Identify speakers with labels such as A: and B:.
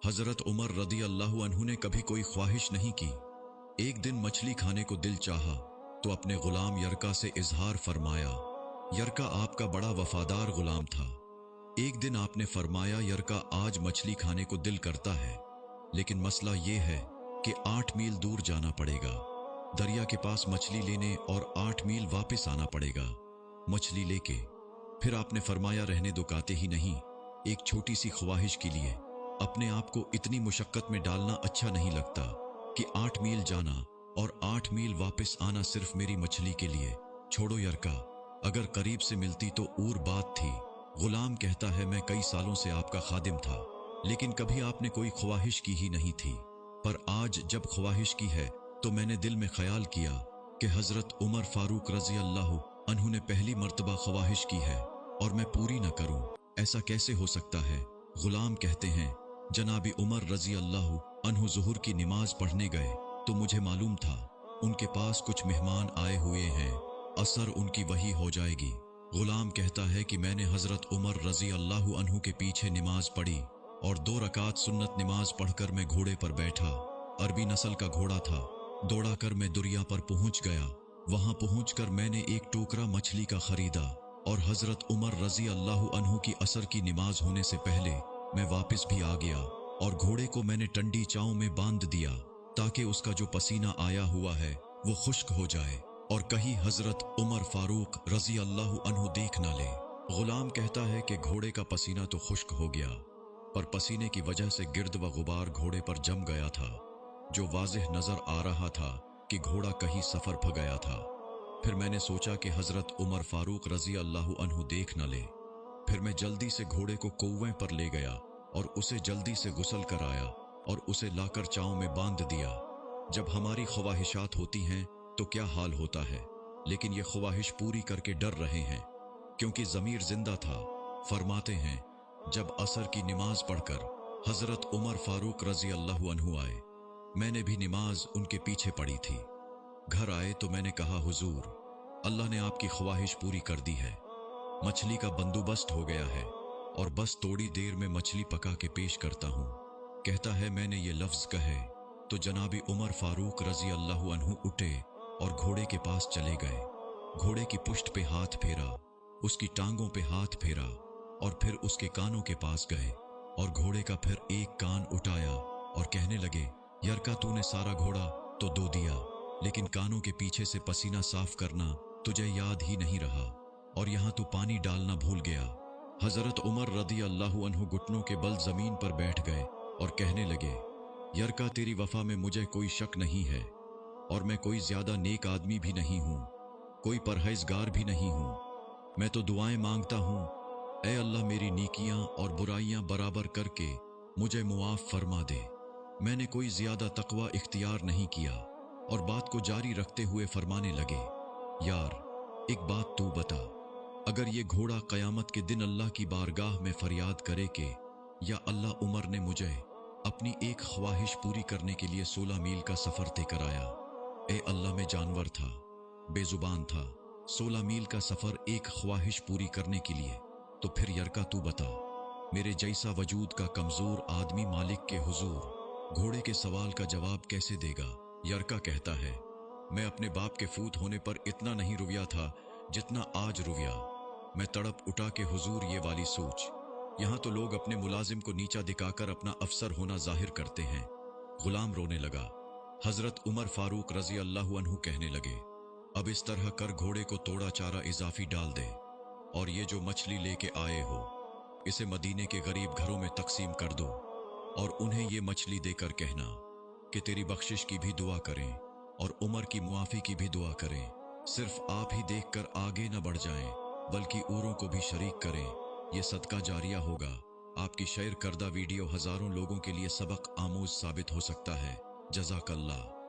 A: हजरत उमर रदी अल्लाह अन्हु ने कभी कोई ख्वाहिश नहीं की। एक दिन मछली खाने को दिल चाहा तो अपने गुलाम यरका से इजहार फरमाया। यरका आपका बड़ा वफादार गुलाम था। एक दिन आपने फरमाया, यरका आज मछली खाने को दिल करता है, लेकिन मसला यह है कि 8 मील दूर जाना पड़ेगा, दरिया के पास मछली लेने, और 8 मील वापस आना पड़ेगा मछली लेके। फिर आपने फरमाया, रहने दो, काते ही नहीं। एक छोटी सी ख्वाहिश के लिए अपने आप को इतनी मुशक्कत में डालना अच्छा नहीं लगता कि 8 मील जाना और 8 मील वापस आना सिर्फ मेरी मछली के लिए। छोड़ो यरका, अगर करीब से मिलती तो और बात थी। गुलाम कहता है, मैं कई सालों से आपका खादिम था, लेकिन कभी आपने कोई ख्वाहिश की ही नहीं थी, पर आज जब ख्वाहिश की है तो मैंने दिल में ख्याल किया कि हजरत उमर फारूक रजी अल्लाह अन्हु ने पहली मर्तबा ख्वाहिश की है और मैं पूरी न करूं, ऐसा कैसे हो सकता है। गुलाम कहते हैं, जनाबी उमर रजी अल्लाह अन्हु ज़ुहर की नमाज पढ़ने गए तो मुझे मालूम था उनके पास कुछ मेहमान आए हुए हैं, असर उनकी वही हो जाएगी। गुलाम कहता है कि मैंने हजरत उमर रजी अल्लाह अन्हु के पीछे नमाज पढ़ी और 2 रकात सुन्नत नमाज पढ़कर मैं घोड़े पर बैठा। अरबी नस्ल का घोड़ा था। दौड़ा कर मैं दुरिया पर पहुंच गया। वहां पहुंचकर मैंने एक टोकरा मछली का खरीदा और हजरत उमर रजी अल्लाह अन्हु की असर की नमाज होने से पहले मैं वापस भी आ गया और घोड़े को मैंने ठंडी चाव में बांध दिया ताकि उसका जो पसीना आया हुआ है वो खुश्क हो जाए और कहीं हजरत उमर फारूक रजी अल्लाह अन्हु देख ना ले। गुलाम कहता है कि घोड़े का पसीना तो खुश्क हो गया, पर पसीने की वजह से गिर्द व गुबार घोड़े पर जम गया था, जो वाज़ेह नजर आ रहा था कि घोड़ा कहीं सफर प गया था। फिर मैंने सोचा कि हजरत उमर फारूक रजी अल्लाह अन्हु देख न ले। फिर मैं जल्दी से घोड़े को कौवे पर ले गया और उसे जल्दी से गुसल कराया और उसे लाकर चाव में बांध दिया। जब हमारी ख्वाहिशात होती हैं तो क्या हाल होता है, लेकिन ये ख्वाहिश पूरी करके डर रहे हैं क्योंकि ज़मीर जिंदा था। फरमाते हैं, जब असर की नमाज पढ़कर हजरत उमर फारूक रजी अल्लाह अन्हु आए, मैंने भी नमाज उनके पीछे पढ़ी थी। घर आए तो मैंने कहा, हुजूर, अल्लाह ने आपकी ख्वाहिश पूरी कर दी है, मछली का बंदोबस्त हो गया है और बस थोड़ी देर में मछली पका के पेश करता हूं। कहता है, मैंने ये लफ्ज कहे तो जनाबी उमर फारूक रजी अल्लाह अन्हु उठे और घोड़े के पास चले गए। घोड़े की पुष्ट पे हाथ फेरा, उसकी टांगों पे हाथ फेरा और फिर उसके कानों के पास गए और घोड़े का फिर एक कान उठाया और कहने लगे, यरका, तूने सारा घोड़ा तो दो दिया, लेकिन कानों के पीछे से पसीना साफ करना तुझे याद ही नहीं रहा और यहां तू पानी डालना भूल गया। हजरत उमर रदी अल्लाह अन्हु घुटनों के बल जमीन पर बैठ गए और कहने लगे, यरका, तेरी वफा में मुझे कोई शक नहीं है और मैं कोई ज्यादा नेक आदमी भी नहीं हूं, कोई परहेजगार भी नहीं हूं। मैं तो दुआएं मांगता हूं, ऐ अल्लाह, मेरी नेकियां और बुराइयां बराबर करके मुझे मुआफ फरमा दे। मैंने कोई ज्यादा तकवा इख्तियार नहीं किया। और बात को जारी रखते हुए फरमाने लगे, यार, एक बात तू बता, अगर ये घोड़ा कयामत के दिन अल्लाह की बारगाह में फरियाद करे कि या अल्लाह, उमर ने मुझे अपनी एक ख्वाहिश पूरी करने के लिए 16 मील का सफर तय कराया। ए अल्लाह, मैं जानवर था, बेजुबान था, 16 मील का सफर एक ख्वाहिश पूरी करने के लिए, तो फिर यरका, तू बता, मेरे जैसा वजूद का कमजोर आदमी मालिक के हुजूर घोड़े के सवाल का जवाब कैसे देगा। यरका कहता है, मैं अपने बाप के फूत होने पर इतना नहीं रुविया था जितना आज रुविया। मैं तड़प उठा के, हुजूर, ये वाली सोच, यहां तो लोग अपने मुलाजिम को नीचा दिखाकर अपना अफसर होना जाहिर करते हैं। गुलाम रोने लगा। हजरत उमर फारूक रजी अल्लाह अन्हु कहने लगे, अब इस तरह कर, घोड़े को तोड़ा चारा इजाफी डाल दे और ये जो मछली लेके आए हो इसे मदीने के गरीब घरों में तकसीम कर दो और उन्हें ये मछली देकर कहना कि तेरी बख्शिश की भी दुआ करें और उमर की मुआफी की भी दुआ करें। सिर्फ आप ही देखकर आगे न बढ़ जाएं, बल्कि औरों को भी शरीक करें। ये सदका जारिया होगा। आपकी शेयर करदा वीडियो हजारों लोगों के लिए सबक आमूज साबित हो सकता है। जज़ाकल्लाह।